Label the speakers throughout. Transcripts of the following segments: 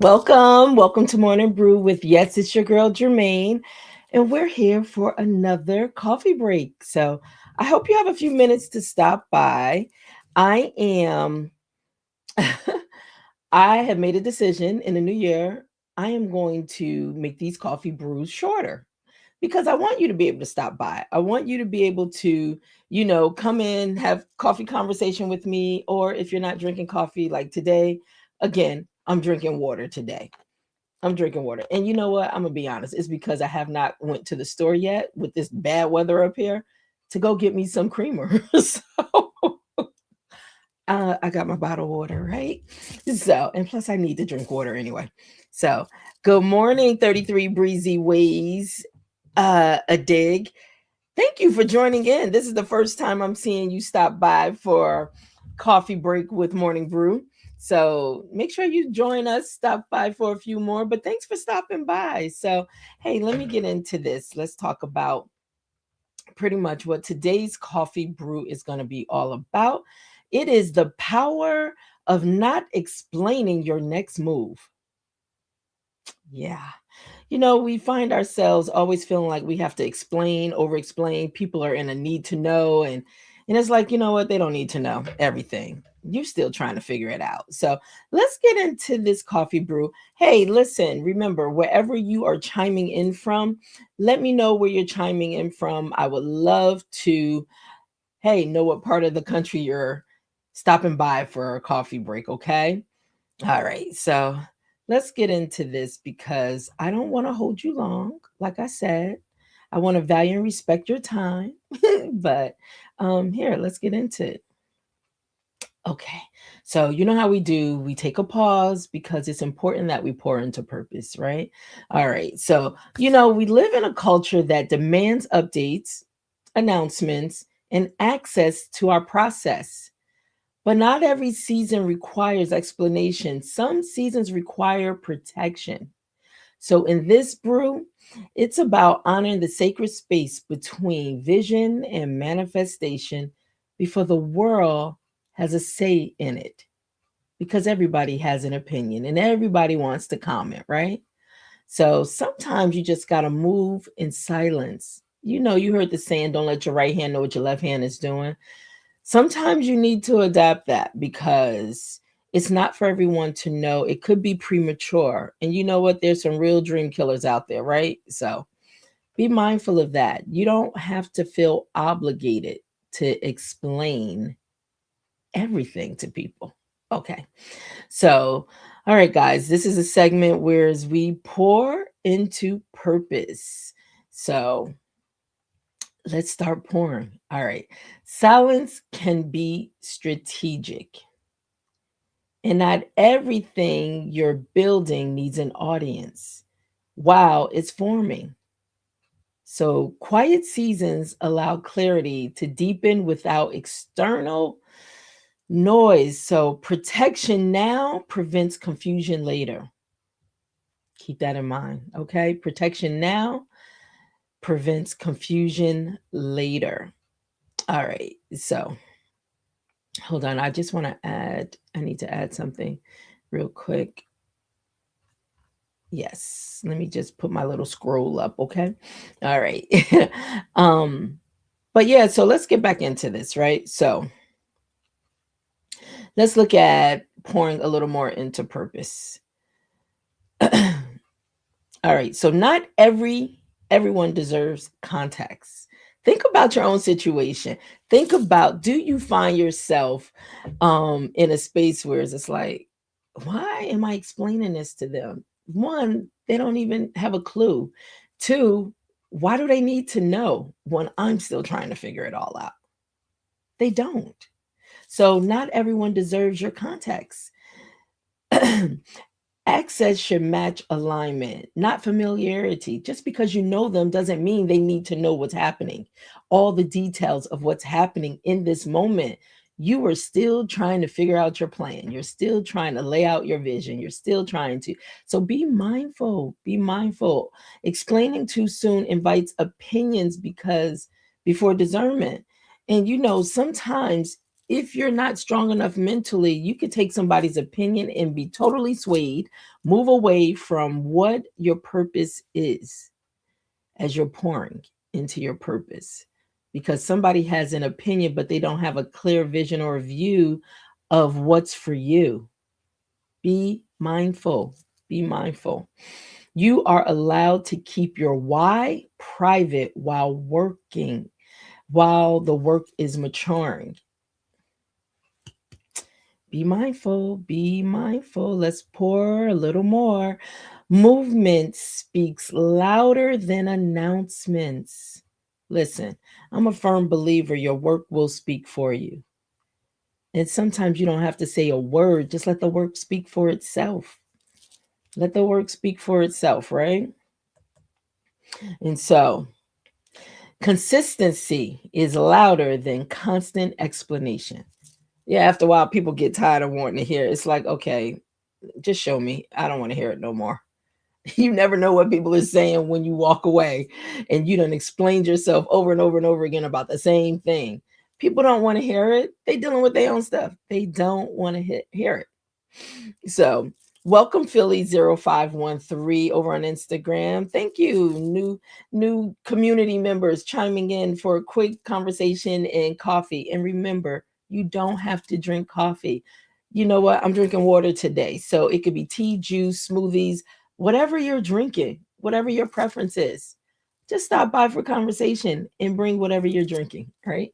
Speaker 1: Welcome to Morning Brew with yes, it's your girl Germaine, and we're here for another coffee break. So I hope you have a few minutes to stop by. I am, I have made a decision in the new year. I am going to make these coffee brews shorter because I want you to be able to stop by. I want you to be able to, come in, have coffee conversation with me, or if you're not drinking coffee like today, again, I'm drinking water today. I'm drinking water. And you know what? I'm gonna be honest. It's because I have not went to the store yet with this bad weather up here to go get me some creamer. So I got my bottled water, right? So, and plus I need to drink water anyway. So, good morning, 33 Breezy Ways, a dig. Thank you for joining in. This is the first time I'm seeing you stop by for coffee break with Morning Brew. So make sure you join us, stop by for a few more, but thanks for stopping by. So, hey, let me get into this. Let's talk about pretty much what today's coffee brew is going to be all about. It is the power of not explaining your next move. Yeah. We find ourselves always feeling like we have to explain, over explain. People are in a need to know. And it's like, you know what? They don't need to know everything. You're still trying to figure it out. So let's get into this coffee brew. Hey, listen, remember, wherever you are chiming in from, let me know where you're chiming in from. I would love to, hey, know what part of the country you're stopping by for a coffee break. Okay. All right. So let's get into this because I don't want to hold you long. Like I said, I want to value and respect your time. But here, let's get into it. Okay. So, you know how we do, we take a pause because it's important that we pour into purpose, right? All right. So, we live in a culture that demands updates, announcements, and access to our process. But not every season requires explanation. Some seasons require protection. So in this brew, it's about honoring the sacred space between vision and manifestation before the world has a say in it. Because everybody has an opinion and everybody wants to comment, right? So sometimes you just got to move in silence. You heard the saying, don't let your right hand know what your left hand is doing. Sometimes you need to adapt that because it's not for everyone to know. It could be premature. And you know what? There's some real dream killers out there, right? So be mindful of that. You don't have to feel obligated to explain everything to people. Okay. So, all right, guys, this is a segment where as we pour into purpose. So, let's start pouring. All right. Silence can be strategic. And not everything you're building needs an audience while it's forming. So, quiet seasons allow clarity to deepen without external noise. So, protection now prevents confusion later. Keep that in mind. Okay. Protection now prevents confusion later. All right. So, hold on. I need to add something real quick. Yes. Let me just put my little scroll up. Okay. All right. um, but yeah, so let's get back into this, right? So let's look at pouring a little more into purpose. All right. So not everyone deserves context. Think about your own situation. Think about, do you find yourself in a space where it's just like, why am I explaining this to them? One, they don't even have a clue. Two, why do they need to know when I'm still trying to figure it all out? They don't. So not everyone deserves your context. Access should match alignment, not familiarity. Just because you know them doesn't mean they need to know what's happening, all the details of what's happening in this moment. You are still trying to figure out your plan. You're still trying to lay out your vision. You're still trying to. So be mindful. Be mindful. Explaining too soon invites opinions because before discernment. And sometimes if you're not strong enough mentally, you could take somebody's opinion and be totally swayed, move away from what your purpose is as you're pouring into your purpose. Because somebody has an opinion, but they don't have a clear vision or view of what's for you. Be mindful. Be mindful. You are allowed to keep your why private while working, while the work is maturing. Be mindful. Be mindful. Let's pour a little more. Movement speaks louder than announcements. Listen, I'm a firm believer your work will speak for you. And sometimes you don't have to say a word, just let the work speak for itself. Let the work speak for itself, right? And so, consistency is louder than constant explanation. Yeah, after a while, people get tired of wanting to hear it. It's like, okay, just show me. I don't want to hear it no more. You never know what people are saying when you walk away and you done explained yourself over and over and over again about the same thing. People don't want to hear it. They dealing with their own stuff. They don't want to hear it. So welcome Philly0513 over on Instagram. Thank you. New community members chiming in for a quick conversation and coffee. And remember, you don't have to drink coffee. You know what? I'm drinking water today. So it could be tea, juice, smoothies, whatever you're drinking, whatever your preference is. Just stop by for conversation and bring whatever you're drinking. Right.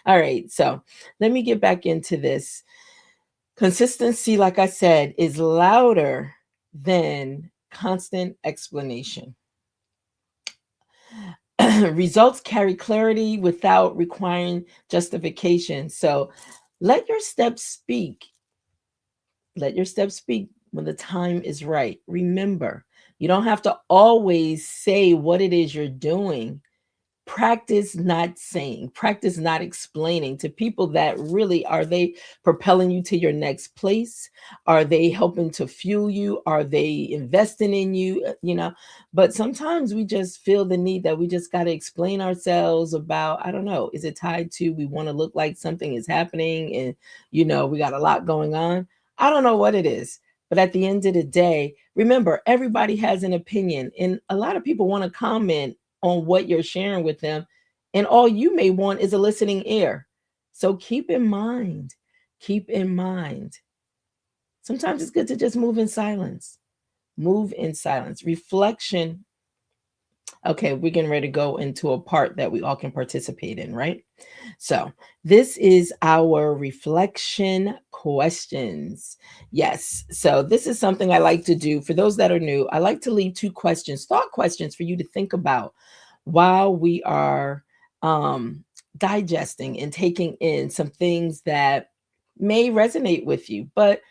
Speaker 1: All right. So let me get back into this. Consistency, like I said, is louder than constant explanation. Results carry clarity without requiring justification. So let your steps speak. Let your steps speak when the time is right. Remember, you don't have to always say what it is you're doing. Practice not saying, practice not explaining to people that really are they propelling you to your next place? Are they helping to fuel you? Are they investing in you? But sometimes we just feel the need that we just got to explain ourselves about, I don't know, is it tied to we want to look like something is happening and, we got a lot going on? I don't know what it is. But at the end of the day, remember, everybody has an opinion, and a lot of people want to comment on what you're sharing with them. And all you may want is a listening ear. So keep in mind, sometimes it's good to just move in silence. Move in silence. Reflection. Okay, we're getting ready to go into a part that we all can participate in, right? So, this is our reflection questions. Yes. So, this is something I like to do. For those that are new, I like to leave two questions, thought questions for you to think about while we are digesting and taking in some things that may resonate with you. But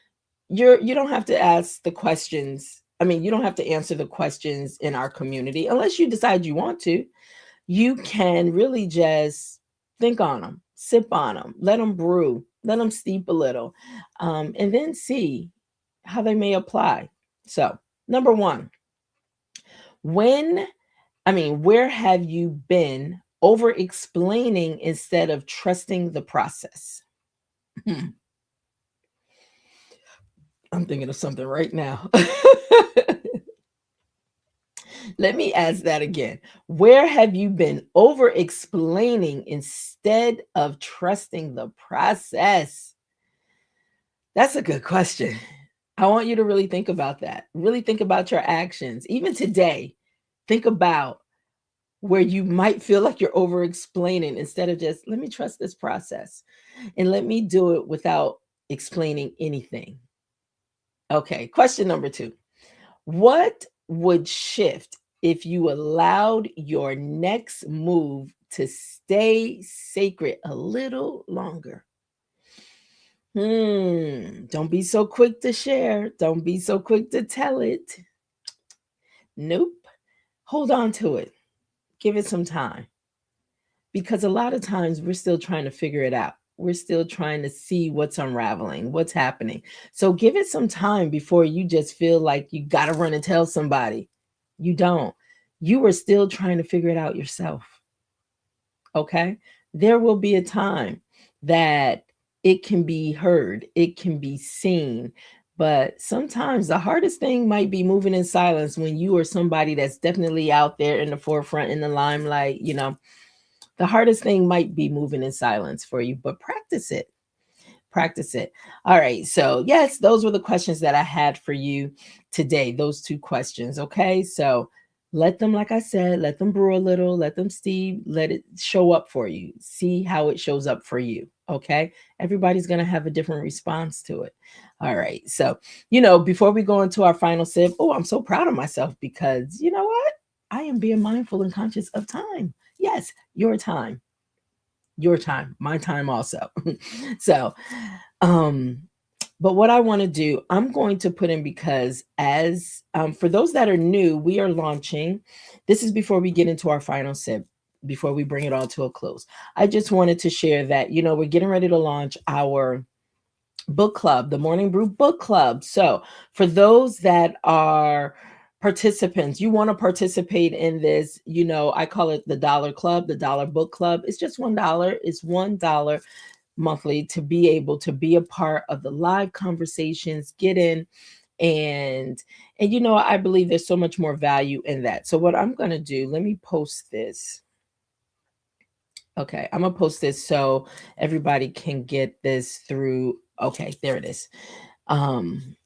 Speaker 1: you don't have to ask the questions. I mean, you don't have to answer the questions in our community unless you decide you want to. You can really just think on them, sip on them, let them brew, let them steep a little, and then see how they may apply. So, number one, where have you been over explaining instead of trusting the process? I'm thinking of something right now. Let me ask that again. Where have you been over explaining instead of trusting the process? That's a good question. I want you to really think about that. Really think about your actions. Even today, think about where you might feel like you're over explaining instead of just, let me trust this process and let me do it without explaining anything. Okay, question number two. What would shift if you allowed your next move to stay sacred a little longer? Don't be so quick to share. Don't be so quick to tell it. Nope. Hold on to it. Give it some time. Because a lot of times we're still trying to figure it out. We're still trying to see what's unraveling, what's happening. So give it some time before you just feel like you got to run and tell somebody. You don't. You are still trying to figure it out yourself. Okay? There will be a time that it can be heard, it can be seen. But sometimes the hardest thing might be moving in silence when you are somebody that's definitely out there in the forefront, in the limelight. The hardest thing might be moving in silence for you, but practice it. Practice it. All right. So, yes, those were the questions that I had for you today. Those two questions. Okay. So, let them, like I said, let them brew a little, let them steep, let it show up for you. See how it shows up for you. Okay. Everybody's going to have a different response to it. All right. So, before we go into our final sip, oh, I'm so proud of myself because you know what? I am being mindful and conscious of time. Yes, your time, my time also. So, um, but what I want to do, I'm going to put in because as for those that are new, we are launching. This is before we get into our final sip, before we bring it all to a close. I just wanted to share that, we're getting ready to launch our book club, the Morning Brew Book Club. So for those that are participants, you want to participate in this, I call it the Dollar Club, the Dollar Book Club. It's just $1. It's $1 monthly to be able to be a part of the live conversations, get in and I believe there's so much more value in that. So what I'm going to do, let me post this. Okay, I'm gonna post this so everybody can get this through. Okay, there it is. Um,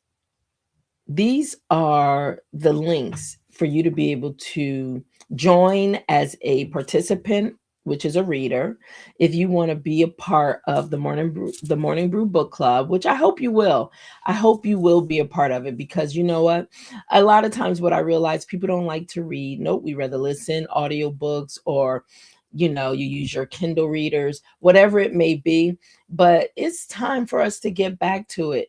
Speaker 1: these are the links for you to be able to join as a participant, which is a reader. If you want to be a part of the Morning Brew Book Club, which I hope you will. I hope you will be a part of it because you know what? A lot of times what I realize people don't like to read. Nope, we rather listen, audiobooks, or you use your Kindle readers, whatever it may be. But it's time for us to get back to it.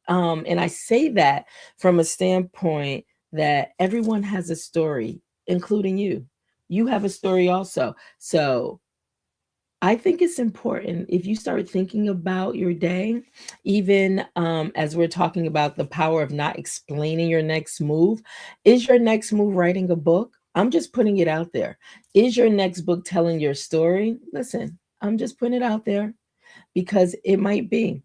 Speaker 1: And I say that from a standpoint that everyone has a story, including you. You have a story also. So I think it's important if you start thinking about your day, even as we're talking about the power of not explaining your next move. Is your next move writing a book? I'm just putting it out there. Is your next book telling your story? Listen, I'm just putting it out there because it might be.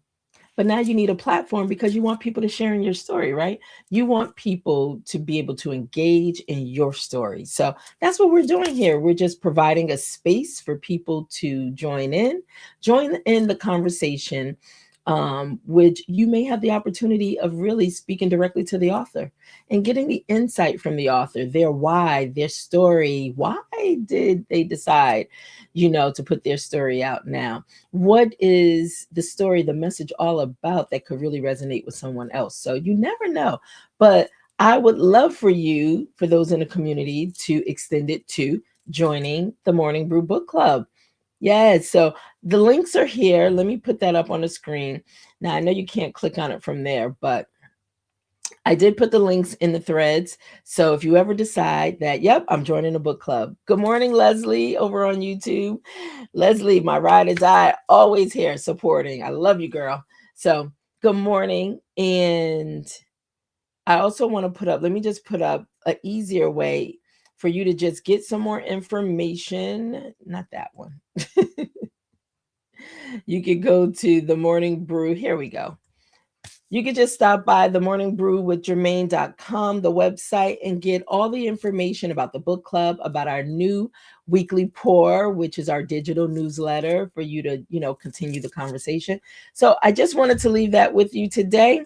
Speaker 1: But now you need a platform because you want people to share in your story, right? You want people to be able to engage in your story. So that's what we're doing here. We're just providing a space for people to join in the conversation, which you may have the opportunity of really speaking directly to the author and getting the insight from the author, their why, their story. Why did they decide, to put their story out now? What is the story, the message all about that could really resonate with someone else? So you never know. But I would love for you, for those in the community, to extend it to joining the Morning Brew Book Club. Yes, so the links are here. Let me put that up on the screen. Now, I know you can't click on it from there, but I did put the links in the threads. So if you ever decide that, yep, I'm joining the book club. Good morning, Leslie, over on YouTube. Leslie, my ride or die, always here supporting. I love you, girl. So good morning. And I also want to let me just put up an easier way for you to just get some more information. Not that one. You could go to the Morning Brew. Here we go. You could just stop by the Morning Brew with Germaine.com, the website, and get all the information about the book club, about our new weekly pour, which is our digital newsletter for you to, continue the conversation. So I just wanted to leave that with you today.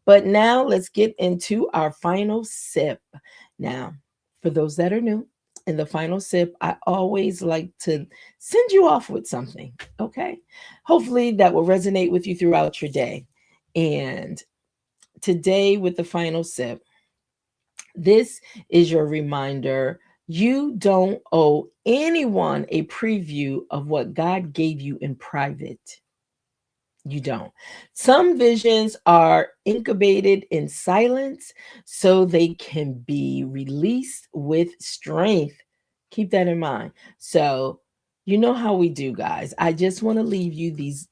Speaker 1: But now let's get into our final sip. Now, for those that are new, in the final sip, I always like to send you off with something, okay? Hopefully that will resonate with you throughout your day. And today, with the final sip, this is your reminder you don't owe anyone a preview of what God gave you in private. You don't. Some visions are incubated in silence so they can be released with strength. Keep that in mind. So, you know how we do, guys. I just want to leave you these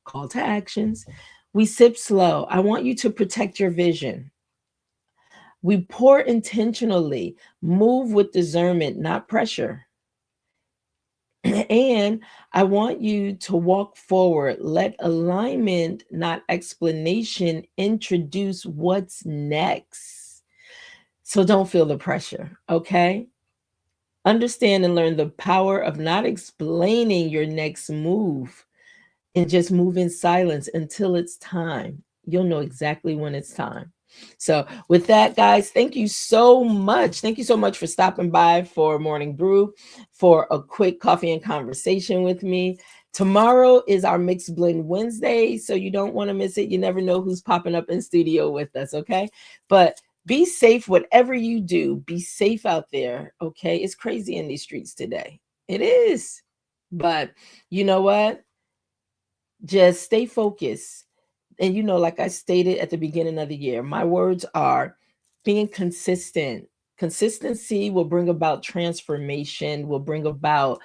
Speaker 1: call to actions. We sip slow. I want you to protect your vision. We pour intentionally, move with discernment, not pressure. And I want you to walk forward. Let alignment, not explanation, introduce what's next. So don't feel the pressure, okay? Understand and learn the power of not explaining your next move and just move in silence until it's time. You'll know exactly when it's time. So, with that, guys, thank you so much. Thank you so much for stopping by for Morning Brew, for a quick coffee and conversation with me. Tomorrow is our Mixed Blend Wednesday, so you don't want to miss it. You never know who's popping up in studio with us, okay? But be safe, whatever you do, be safe out there, okay? It's crazy in these streets today. It is. But you know what? Just stay focused. And like I stated at the beginning of the year, my words are being consistent. Consistency will bring about transformation, will bring about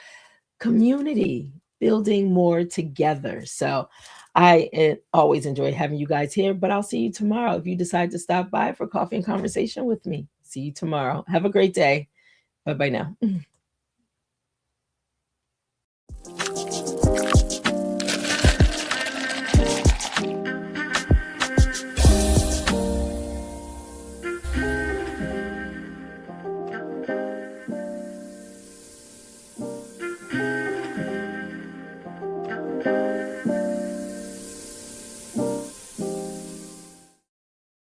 Speaker 1: community, building more together. So I always enjoy having you guys here, but I'll see you tomorrow if you decide to stop by for coffee and conversation with me. See you tomorrow. Have a great day. Bye bye now.